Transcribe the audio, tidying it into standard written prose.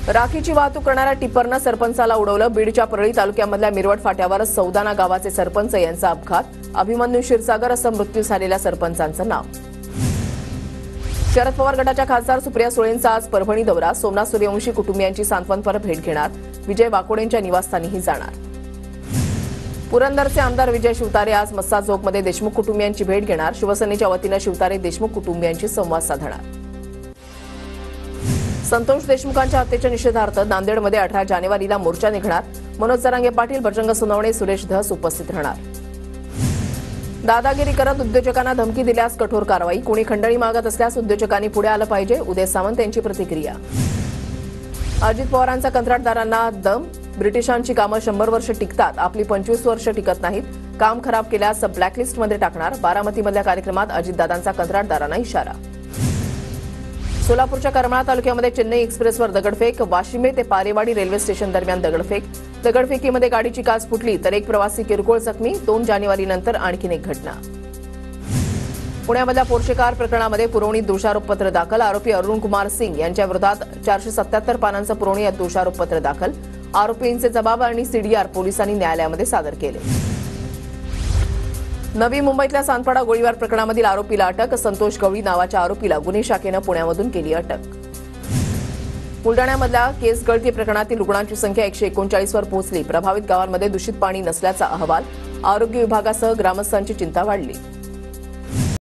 राखीची वाहतूक करणाऱ्या टिप्परनं सरपंचाला उडवलं। बीडच्या परळी तालुक्यामधल्या मिरवट फाट्यावर सौदाना गावाचे सरपंच यांचा अपघात। अभिमन्यू क्षीरसागर असं मृत्यू झालेल्या सरपंचांचं नाव। शरद पवार गटाच्या खासदार सुप्रिया सुळेंचा आज परभणी दौरा। सोमनाथ सूर्यवंशी कुटुंबियांची सांत्वनपर भेट घेणार। विजय वाकोडेंच्या निवासस्थानीही जाणार। पुरंदरचे आमदार विजय शिवतारे आज मस्साजोगमध्ये देशमुख कुटुंबियांची भेट घेणार। शिवसेनेच्या वतीनं शिवतारे देशमुख कुटुंबियांशी संवाद साधणार। संतोष देशमुखांच्या हत्येच्या निषेधार्थ नांदेडमध्ये 18 जानेवारीला मोर्चा निघणार। मनोज जरांगे पाटील, बजरंग सोनवणे, सुरेश धस उपस्थित राहणार। दादागिरी करत उद्योजकांना धमकी दिल्यास कठोर कारवाई। कोणी खंडणी मागत असल्यास उद्योजकांनी पुढे आलं पाहिजे। उदय सामंत यांची प्रतिक्रिया। अजित पवारांचा कंत्राटदारांना दम। ब्रिटिशांची कामं 100 वर्ष टिकतात, आपली 25 वर्ष टिकत नाहीत। काम खराब केल्यास ब्लॅकलिस्टमध्ये टाकणार। बारामतीमधल्या कार्यक्रमात अजितदादांचा कंत्राटदारांना इशारा। सोलापूरच्या करमाळा तालुक्यामध्ये चेन्नई एक्सप्रेसवर दगडफेक। वाशिमे ते पारेवाडी रेल्वे स्टेशन दरम्यान दगडफेक। दगडफेकीमध्ये गाडीची काच फुटली तर एक प्रवासी किरकोळ जखमी। 2 जानेवारीनंतर आणखीन एक घटना। पुण्यामधल्या पोर्शे कार प्रकरणामध्ये पुरवणीत दोषारोपपत्र दाखल। आरोपी अरुण कुमार सिंग यांच्या विरोधात 477 पानांचं पुरवणी दोषारोपपत्र दाखल। आरोपींचे जबाब आणि सीडीआर पोलिसांनी न्यायालयामध्ये सादर केले। नवी मुंबईतल्या सांदपाडा गोळीबार प्रकरणामधील आरोपीला अटक। संतोष गवळी नावाच्या आरोपीला गुन्हे शाखेनं पुण्यामधून केली अटक। बुलडाण्यामधल्या केस गळती प्रकरणातील रुग्णांची संख्या 139 वर पोहोचली। प्रभावित गावांमध्ये दूषित पाणी नसल्याचा अहवाल। आरोग्य विभागासह ग्रामस्थांची चिंता वाढली।